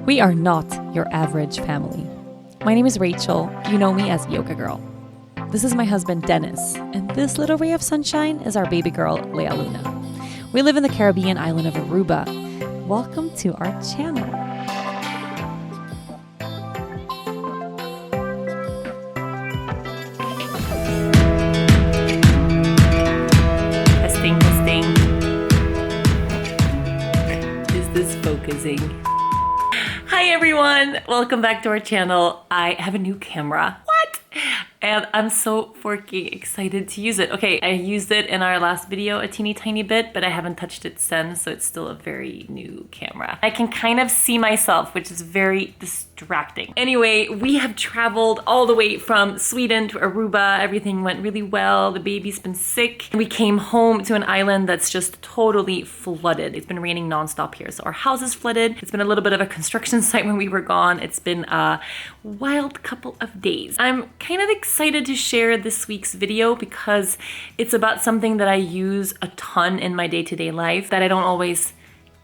We are not your average family. My name is Rachel. You know me as Yoga Girl. This is my husband, Dennis, and this little ray of sunshine is our baby girl, Lea Luna. We live in the Caribbean island of Aruba. Welcome to our channel. Testing. Is this focusing? Hi everyone, welcome back to our channel. I have a new camera. What? And I'm so freaking excited to use it. Okay, I used it in our last video a teeny tiny bit, but I haven't touched it since, so it's still a very new camera. I can kind of see myself, which is very distracting. Anyway, we have traveled all the way from Sweden to Aruba. Everything went really well. The baby's been sick. We came home to an island that's just totally flooded. It's been raining nonstop here, so our house is flooded. It's been a little bit of a construction site when we were gone. It's been a wild couple of days. I'm kind of excited to share this week's video because it's about something that I use a ton in my day-to-day life that I don't always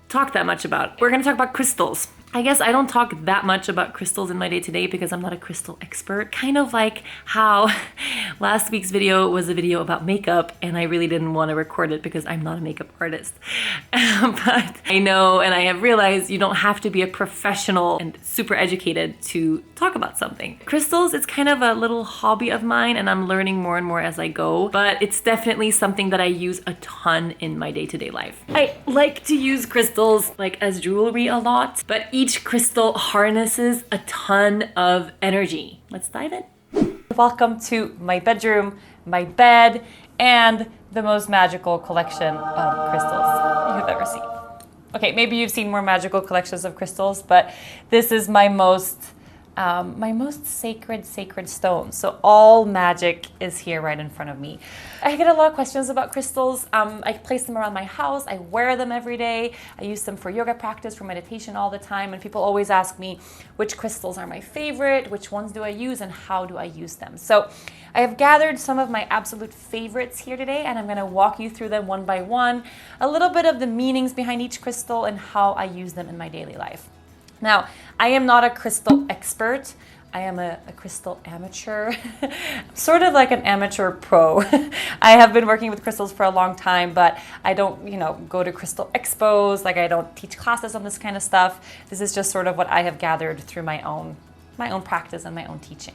talk that much about. We're gonna talk about crystals. I guess I don't talk that much about crystals in my day-to-day because I'm not a crystal expert. Kind of like how last week's video was a video about makeup and I really didn't want to record it because I'm not a makeup artist. But I know and I have realized you don't have to be a professional and super educated to talk about something. Crystals, it's kind of a little hobby of mine and I'm learning more and more as I go, but it's definitely something that I use a ton in my day-to-day life. I like to use crystals like as jewelry a lot, but each crystal harnesses a ton of energy. Let's dive in. Welcome to my bedroom, my bed, and the most magical collection of crystals you have ever seen. Okay, maybe you've seen more magical collections of crystals, but this is my most sacred stone. So all magic is here right in front of me. I get a lot of questions about crystals. I place them around my house. I wear them every day. I use them for yoga practice, for meditation all the time. And people always ask me which crystals are my favorite, which ones do I use, and how do I use them? So I have gathered some of my absolute favorites here today, and I'm going to walk you through them one by one, a little bit of the meanings behind each crystal and how I use them in my daily life. Now, I am not a crystal expert. I am a crystal amateur, sort of like an amateur pro. I have been working with crystals for a long time, but I don't, go to crystal expos. Like I don't teach classes on this kind of stuff. This is just sort of what I have gathered through my own practice and my own teaching.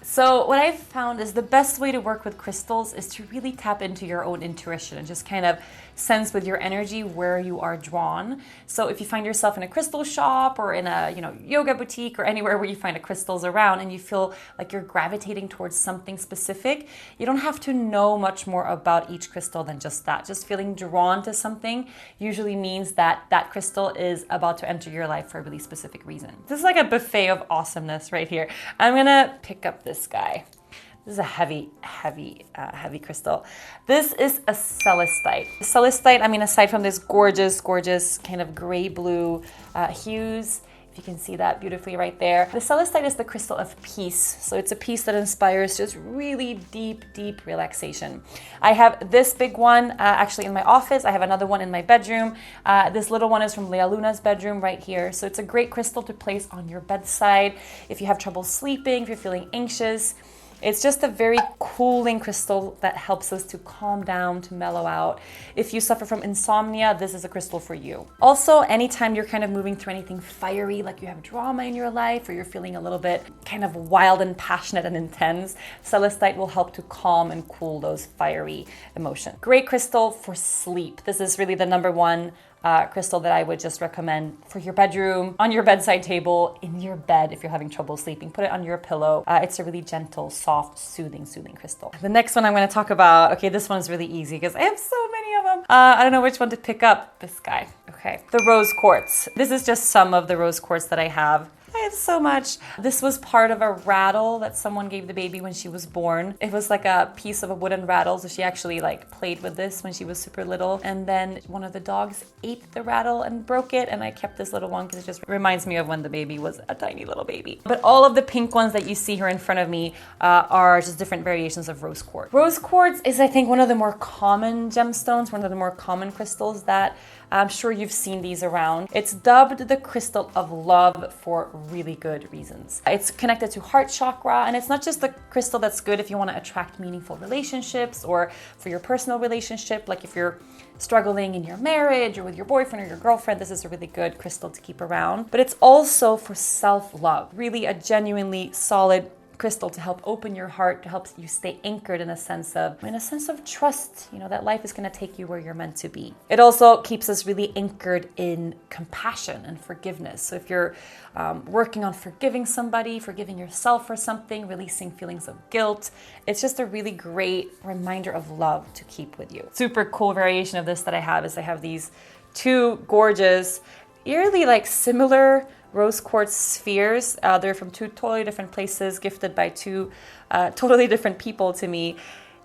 So what I've found is the best way to work with crystals is to really tap into your own intuition and just kind of sense with your energy where you are drawn. So if you find yourself in a crystal shop or in a yoga boutique or anywhere where you find a crystals around and you feel like you're gravitating towards something specific, you don't have to know much more about each crystal than just that. Just feeling drawn to something usually means that that crystal is about to enter your life for a really specific reason. This is like a buffet of awesomeness right here. I'm gonna pick up this guy. This is a heavy crystal. This is a Celestite. Celestite, aside from this gorgeous kind of gray-blue hues, if you can see that beautifully right there. The Celestite is the crystal of peace. So it's a piece that inspires just really deep relaxation. I have this big one actually in my office. I have another one in my bedroom. This little one is from Lea Luna's bedroom right here. So it's a great crystal to place on your bedside if you have trouble sleeping, if you're feeling anxious. It's just a very cooling crystal that helps us to calm down, to mellow out. If you suffer from insomnia, this is a crystal for you. Also, anytime you're kind of moving through anything fiery, like you have drama in your life or you're feeling a little bit kind of wild and passionate and intense, Celestite will help to calm and cool those fiery emotions. Great crystal for sleep. This is really the number one crystal that I would just recommend for your bedroom, on your bedside table, in your bed if you're having trouble sleeping. Put it on your pillow. It's a really gentle, soft, soothing crystal. The next one I'm going to talk about, okay, this one is really easy because I have so many of them. I don't know which one to pick up. This guy. Okay. The rose quartz. This is just some of the rose quartz that I have. I have so much. This was part of a rattle that someone gave the baby when she was born. It was like a piece of a wooden rattle, so she actually played with this when she was super little. And then one of the dogs ate the rattle and broke it, and I kept this little one because it just reminds me of when the baby was a tiny little baby. But all of the pink ones that you see here in front of me are just different variations of rose quartz. Rose quartz is, I think, one of the more common gemstones, one of the more common crystals that I'm sure you've seen these around. It's dubbed the crystal of love for really good reasons. It's connected to heart chakra, and it's not just the crystal that's good if you want to attract meaningful relationships or for your personal relationship, like if you're struggling in your marriage or with your boyfriend or your girlfriend, this is a really good crystal to keep around. But it's also for self-love, really a genuinely solid crystal to help open your heart, to help you stay anchored in a sense of trust, that life is going to take you where you're meant to be. It also keeps us really anchored in compassion and forgiveness. So if you're working on forgiving somebody, forgiving yourself for something, releasing feelings of guilt, it's just a really great reminder of love to keep with you. Super cool variation of this that I have these two gorgeous, eerily like similar rose quartz spheres. They're from two totally different places, gifted by two totally different people to me.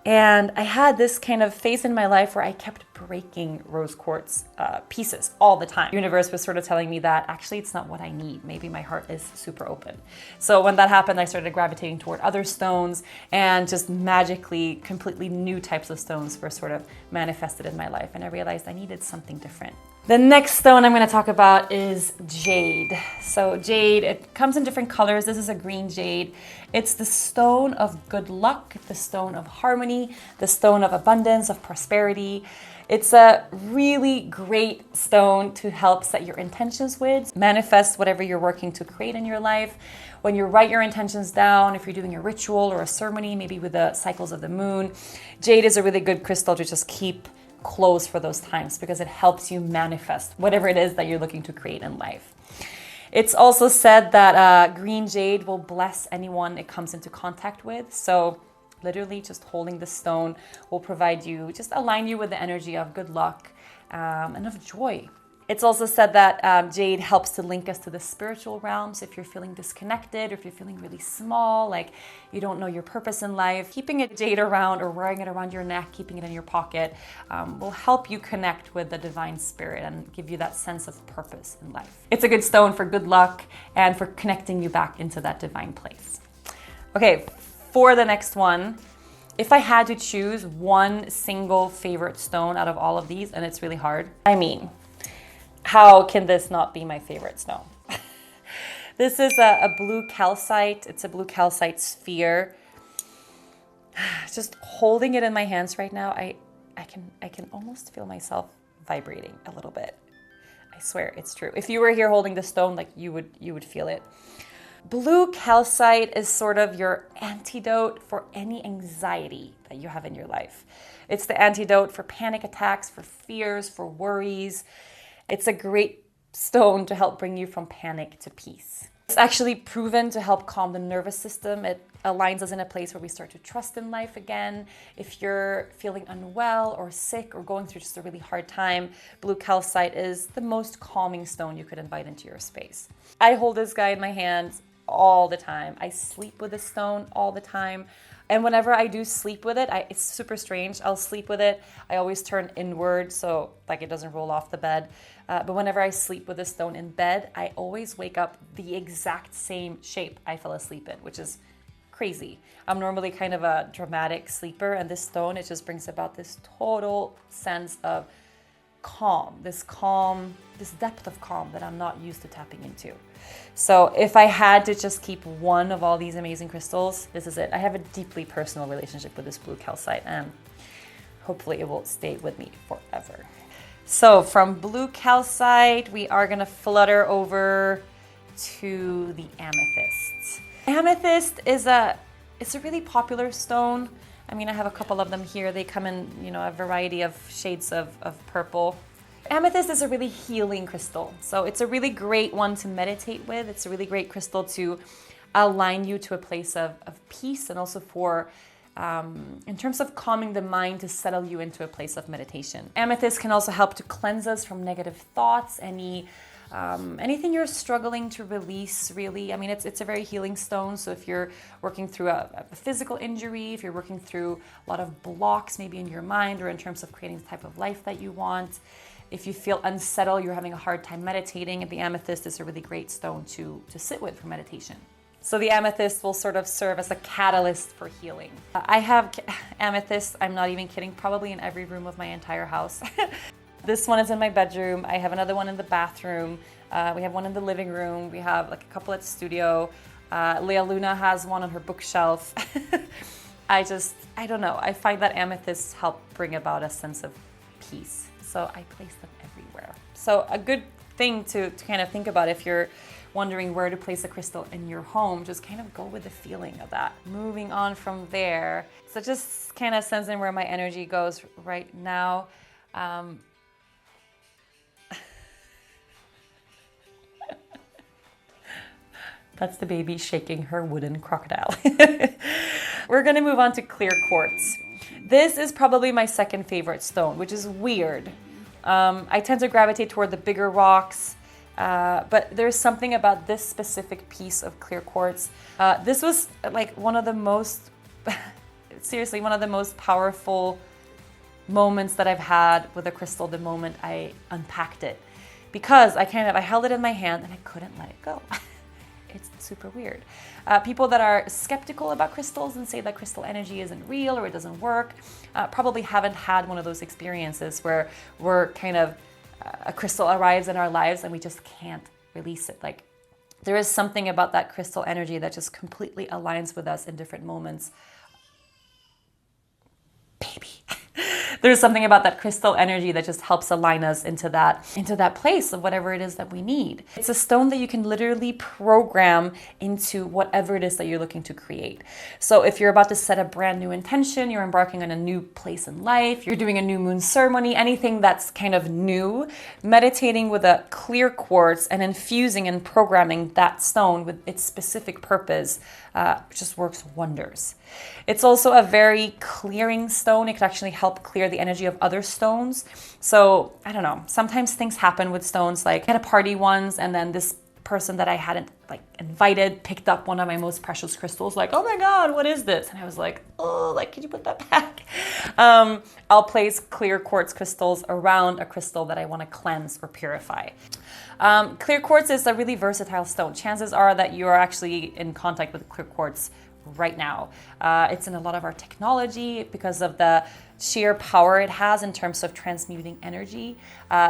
And I had this kind of phase in my life where I kept breaking rose quartz pieces all the time. The universe was sort of telling me that actually it's not what I need. Maybe my heart is super open. So when that happened, I started gravitating toward other stones, and just magically completely new types of stones were sort of manifested in my life. And I realized I needed something different. The next stone I'm going to talk about is jade. So jade, it comes in different colors. This is a green jade. It's the stone of good luck, the stone of harmony, the stone of abundance, of prosperity. It's a really great stone to help set your intentions with, manifest whatever you're working to create in your life. When you write your intentions down, if you're doing a ritual or a ceremony, maybe with the cycles of the moon, jade is a really good crystal to just keep close for those times, because it helps you manifest whatever it is that you're looking to create in life. It's also said that green jade will bless anyone it comes into contact with. So literally just holding the stone will provide you, just align you with the energy of good luck and of joy. It's also said that jade helps to link us to the spiritual realms. If you're feeling disconnected, or if you're feeling really small, like you don't know your purpose in life, keeping a jade around or wearing it around your neck, keeping it in your pocket, will help you connect with the divine spirit and give you that sense of purpose in life. It's a good stone for good luck and for connecting you back into that divine place. Okay, for the next one, if I had to choose one single favorite stone out of all of these, and it's really hard, how can this not be my favorite stone? This is a blue calcite. It's a blue calcite sphere. Just holding it in my hands right now, I can almost feel myself vibrating a little bit. I swear, it's true. If you were here holding the stone, like you would feel it. Blue calcite is sort of your antidote for any anxiety that you have in your life. It's the antidote for panic attacks, for fears, for worries. It's a great stone to help bring you from panic to peace. It's actually proven to help calm the nervous system. It aligns us in a place where we start to trust in life again. If you're feeling unwell or sick or going through just a really hard time, blue calcite is the most calming stone you could invite into your space. I hold this guy in my hands all the time. I sleep with this stone all the time. And whenever I do sleep with it, it's super strange. I'll sleep with it. I always turn inward so like it doesn't roll off the bed. But whenever I sleep with a stone in bed, I always wake up the exact same shape I fell asleep in, which is crazy. I'm normally kind of a dramatic sleeper, and this stone, it just brings about this total sense of calm, this depth of calm that I'm not used to tapping into. So if I had to just keep one of all these amazing crystals, this is it. I have a deeply personal relationship with this blue calcite, and hopefully it will stay with me forever. So from blue calcite, we are gonna flutter over to the amethyst. Amethyst is it's a really popular stone. I mean, I have a couple of them here. They come in, a variety of shades of purple. Amethyst is a really healing crystal. So it's a really great one to meditate with. It's a really great crystal to align you to a place of peace, and also for, in terms of calming the mind, to settle you into a place of meditation. Amethyst can also help to cleanse us from negative thoughts, anything you're struggling to release, really. I mean, it's a very healing stone. So if you're working through a physical injury, if you're working through a lot of blocks, maybe in your mind or in terms of creating the type of life that you want, if you feel unsettled, you're having a hard time meditating, the amethyst is a really great stone to sit with for meditation. So the amethyst will sort of serve as a catalyst for healing. I have amethyst, I'm not even kidding, probably in every room of my entire house. This one is in my bedroom. I have another one in the bathroom. We have one in the living room. We have like a couple at the studio. Lea Luna has one on her bookshelf. I don't know. I find that amethysts help bring about a sense of peace. So I place them everywhere. So a good thing to kind of think about if you're wondering where to place a crystal in your home, just kind of go with the feeling of that. Moving on from there. So just kind of sensing where my energy goes right now. That's the baby shaking her wooden crocodile. We're gonna move on to clear quartz. This is probably my second favorite stone, which is weird. I tend to gravitate toward the bigger rocks, but there's something about this specific piece of clear quartz. This was like one of the most, seriously, one of the most powerful moments that I've had with a crystal the moment I unpacked it. Because I held it in my hand and I couldn't let it go. It's super weird. People that are skeptical about crystals and say that crystal energy isn't real or it doesn't work probably haven't had one of those experiences where we're a crystal arrives in our lives and we just can't release it. Like there is something about that crystal energy that just completely aligns with us in different moments. Baby. There's something about that crystal energy that just helps align us into that place of whatever it is that we need. It's a stone that you can literally program into whatever it is that you're looking to create. So if you're about to set a brand new intention, you're embarking on a new place in life, you're doing a new moon ceremony, anything that's kind of new, meditating with a clear quartz and infusing and programming that stone with its specific purpose just works wonders. It's also a very clearing stone. It can actually help clear the energy of other stones. So I don't know, sometimes things happen with stones. Like I had a party once and then this person that I hadn't invited picked up one of my most precious crystals, like, oh my God, what is this? And I was like, oh, could you put that back? I'll place clear quartz crystals around a crystal that I want to cleanse or purify. Clear quartz is a really versatile stone. Chances are that you are actually in contact with clear quartz right now. It's in a lot of our technology because of the sheer power it has in terms of transmuting energy.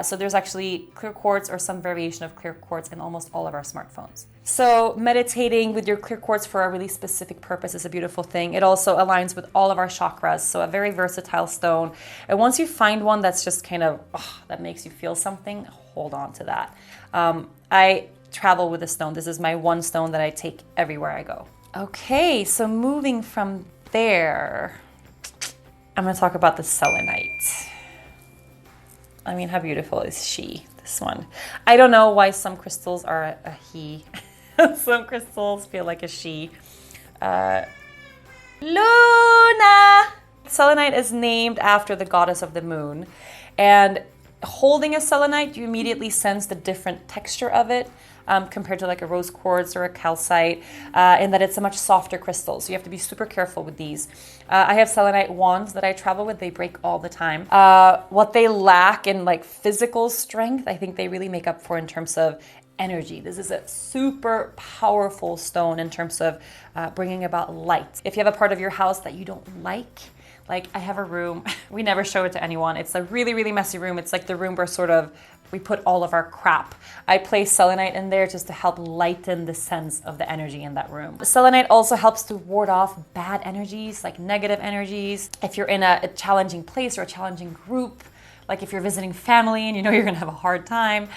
So there's actually clear quartz or some variation of clear quartz in almost all of our smartphones. So meditating with your clear quartz for a really specific purpose is a beautiful thing. It also aligns with all of our chakras, so a very versatile stone. And once you find one that's just that makes you feel something, hold on to that. I travel with a stone. This is my one stone that I take everywhere I go. Okay, so moving from there, I'm going to talk about the selenite. I mean, how beautiful is she, this one? I don't know why some crystals are a he. Some crystals feel like a she. Luna! Selenite is named after the goddess of the moon. And holding a selenite, you immediately sense the different texture of it. Compared to like a rose quartz or a calcite, in that it's a much softer crystal. So you have to be super careful with these. I have selenite wands that I travel with. They break all the time. What they lack in physical strength, I think they really make up for in terms of energy. This is a super powerful stone in terms of bringing about light. If you have a part of your house that you don't like I have a room, we never show it to anyone. It's a really, really messy room. It's like the room where we put all of our crap. I place selenite in there just to help lighten the sense of the energy in that room. The selenite also helps to ward off bad energies, like negative energies. If you're in a challenging place or a challenging group, like if you're visiting family and you know you're gonna have a hard time,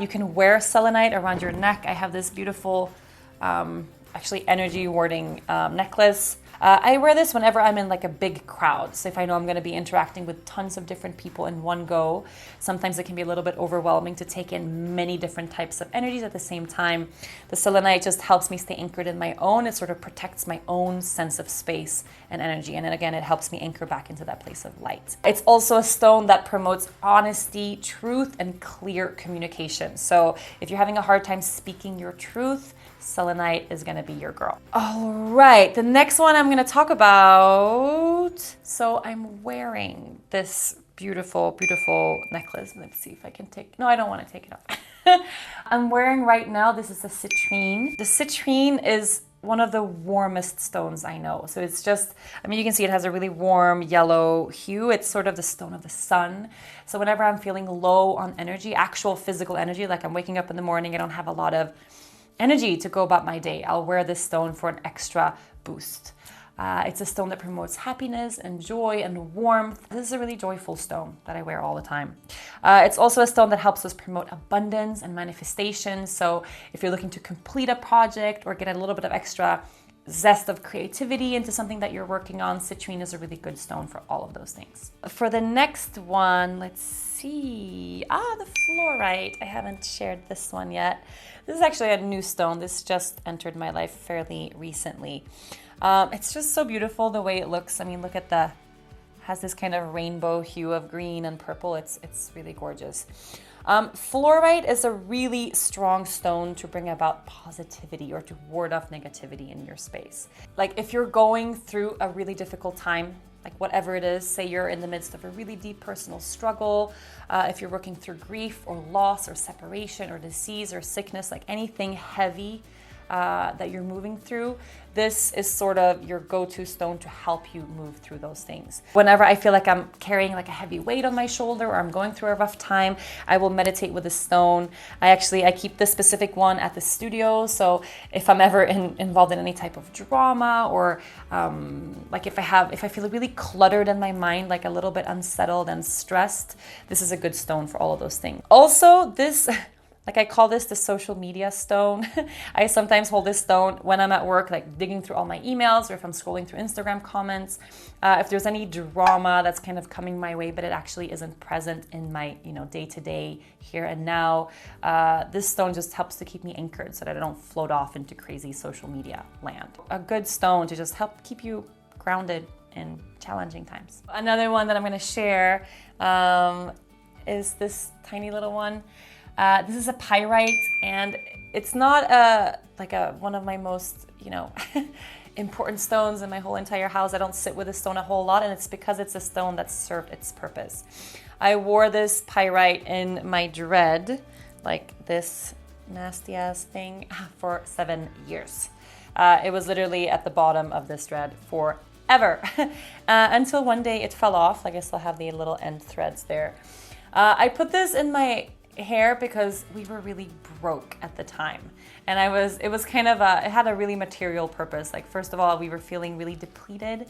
you can wear selenite around your neck. I have this beautiful, actually energy warding necklace. I wear this whenever I'm in a big crowd. So if I know I'm going to be interacting with tons of different people in one go, sometimes it can be a little bit overwhelming to take in many different types of energies at the same time. The selenite just helps me stay anchored in my own. It sort of protects my own sense of space and energy. And then again, it helps me anchor back into that place of light. It's also a stone that promotes honesty, truth, and clear communication. So if you're having a hard time speaking your truth, selenite is going to be your girl. All right, the next one I'm going to talk about. So I'm wearing this beautiful, beautiful necklace. Let's see if I can no, I don't want to take it off. I'm wearing right now, this is a citrine. The citrine is one of the warmest stones I know. So it's just, I mean, you can see it has a really warm yellow hue. It's sort of the stone of the sun. So whenever I'm feeling low on energy, actual physical energy, like I'm waking up in the morning, I don't have a lot of energy to go about my day, I'll wear this stone for an extra boost. It's a stone that promotes happiness and joy and warmth. This is a really joyful stone that I wear all the time. It's also a stone that helps us promote abundance and manifestation. So if you're looking to complete a project or get a little bit of extra zest of creativity into something that you're working on, citrine is a really good stone for all of those things. For the next one, let's see. The fluorite. I haven't shared this one yet. This is actually a new stone. This just entered my life fairly recently. It's just so beautiful the way it looks. I mean, look at has this kind of rainbow hue of green and purple. It's really gorgeous. Fluorite is a really strong stone to bring about positivity or to ward off negativity in your space. Like if you're going through a really difficult time, like whatever it is, say you're in the midst of a really deep personal struggle, if you're working through grief or loss or separation or disease or sickness, like anything heavy that you're moving through, this is sort of your go-to stone to help you move through those things. Whenever I feel like I'm carrying like a heavy weight on my shoulder or I'm going through a rough time, I will meditate with a stone. I keep this specific one at the studio, so if I'm ever involved in any type of drama or like if I feel really cluttered in my mind, like a little bit unsettled and stressed, this is a good stone for all of those things. Also, this like I call this the social media stone. I sometimes hold this stone when I'm at work, like digging through all my emails or if I'm scrolling through Instagram comments. If there's any drama that's kind of coming my way, but it actually isn't present in my, day-to-day here and now, this stone just helps to keep me anchored so that I don't float off into crazy social media land. A good stone to just help keep you grounded in challenging times. Another one that I'm gonna share is this tiny little one. This is a pyrite, and it's not one of my most, important stones in my whole entire house. I don't sit with this stone a whole lot, and it's because it's a stone that served its purpose. I wore this pyrite in my dread, like this nasty ass thing, for 7 years. It was literally at the bottom of this dread forever, until one day it fell off. Like I still have the little end threads there. I put this in my hair because we were really broke at the time, and it had a really material purpose. Like, first of all, we were feeling really depleted,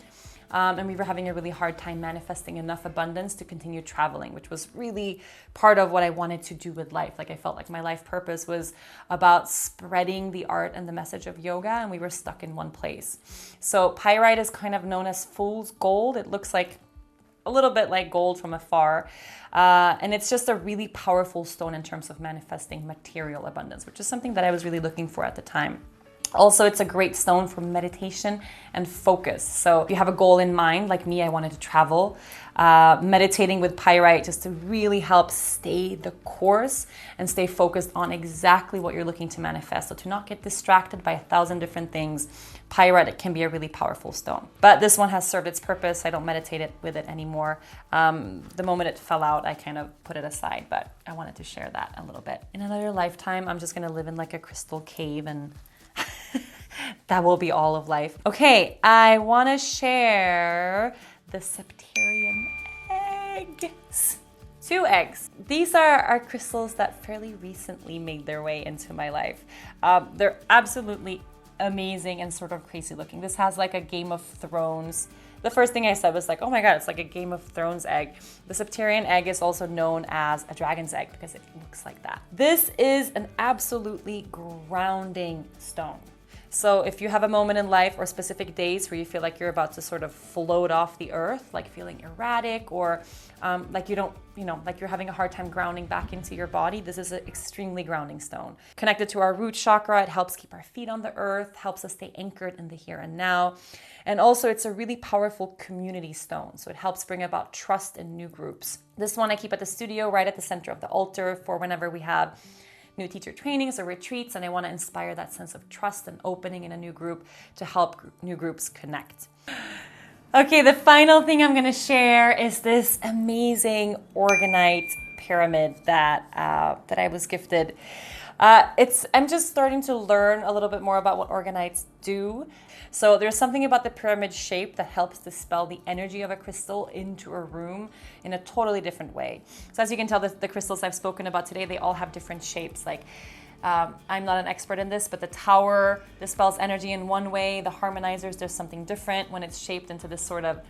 and we were having a really hard time manifesting enough abundance to continue traveling, which was really part of what I wanted to do with life. Like, I felt like my life purpose was about spreading the art and the message of yoga, and we were stuck in one place. So pyrite is kind of known as fool's gold. It looks like a little bit like gold from afar. And it's just a really powerful stone in terms of manifesting material abundance, which is something that I was really looking for at the time. Also, it's a great stone for meditation and focus. So if you have a goal in mind, like me, I wanted to travel, meditating with pyrite just to really help stay the course and stay focused on exactly what you're looking to manifest. So to not get distracted by 1,000 different things, pyrite can be a really powerful stone. But this one has served its purpose. I don't meditate with it anymore. The moment it fell out, I kind of put it aside, but I wanted to share that a little bit. In another lifetime, I'm just going to live in like a crystal cave, and that will be all of life. Okay, I want to share the Septerian eggs. 2 eggs. These are crystals that fairly recently made their way into my life. They're absolutely amazing and sort of crazy looking. This has like a Game of Thrones. The first thing I said was like, oh my God, it's like a Game of Thrones egg. The Septerian egg is also known as a dragon's egg because it looks like that. This is an absolutely grounding stone. So if you have a moment in life or specific days where you feel like you're about to sort of float off the earth, like feeling erratic or like you're having a hard time grounding back into your body, this is an extremely grounding stone. Connected to our root chakra, it helps keep our feet on the earth, helps us stay anchored in the here and now. And also it's a really powerful community stone. So it helps bring about trust in new groups. This one I keep at the studio right at the center of the altar for whenever we have new teacher trainings or retreats, and I want to inspire that sense of trust and opening in a new group to help new groups connect. Okay, the final thing I'm going to share is this amazing Orgonite pyramid that I was gifted. I'm just starting to learn a little bit more about what orgonites do. So there's something about the pyramid shape that helps dispel the energy of a crystal into a room in a totally different way. So as you can tell, the crystals I've spoken about today, they all have different shapes. Like I'm not an expert in this, but the tower dispels energy in one way. The harmonizers, there's something different when it's shaped into this sort of,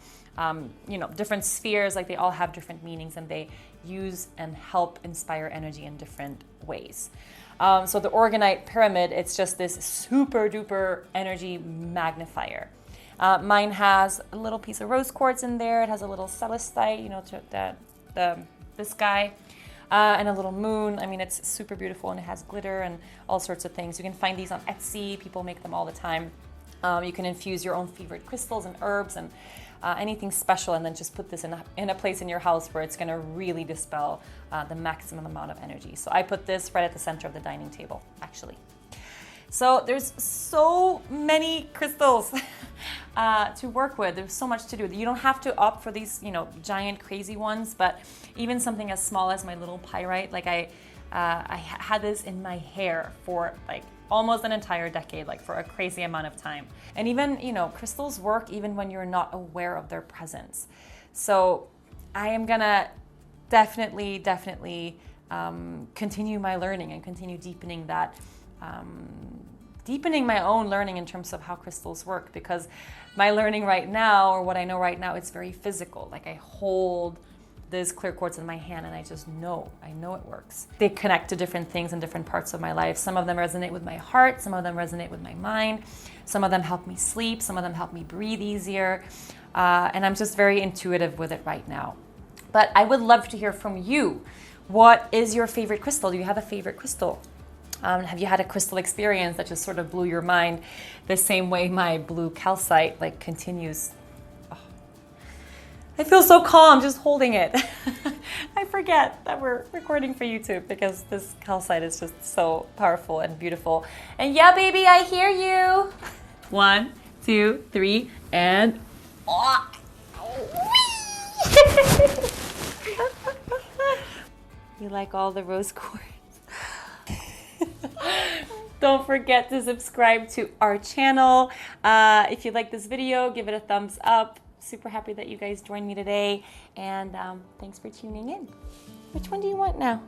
different spheres. Like they all have different meanings and they use and help inspire energy in different ways. So the orgonite pyramid, it's just this super duper energy magnifier. Mine has a little piece of rose quartz in there. It has a little celestite, this guy, and a little moon. I mean, it's super beautiful and it has glitter and all sorts of things. You can find these on Etsy. People make them all the time. You can infuse your own favorite crystals and herbs and anything special, and then just put this in a place in your house where it's going to really dispel the maximum amount of energy. So I put this right at the center of the dining table, actually. So there's so many crystals to work with. There's so much to do. You don't have to opt for these, giant crazy ones, but even something as small as my little pyrite, like I had this in my hair for like almost an entire decade, like for a crazy amount of time. And even, crystals work even when you're not aware of their presence. So I am gonna definitely continue my learning and continue deepening that, deepening my own learning in terms of how crystals work, because my learning right now, or what I know right now, it's very physical. Like I hold this clear quartz in my hand and I know it works. They connect to different things in different parts of my life. Some of them resonate with my heart, some of them resonate with my mind, some of them help me sleep, some of them help me breathe easier, and I'm just very intuitive with it right now. But I would love to hear from you. What is your favorite crystal? Do you have a favorite crystal? Have you had a crystal experience that just sort of blew your mind the same way my blue calcite continues? I feel so calm just holding it. I forget that we're recording for YouTube because this calcite is just so powerful and beautiful. And yeah, baby, I hear you. 1, 2, 3, and... You like all the rose quartz? Don't forget to subscribe to our channel. If you like this video, give it a thumbs up. Super happy that you guys joined me today, and thanks for tuning in. Which one do you want now?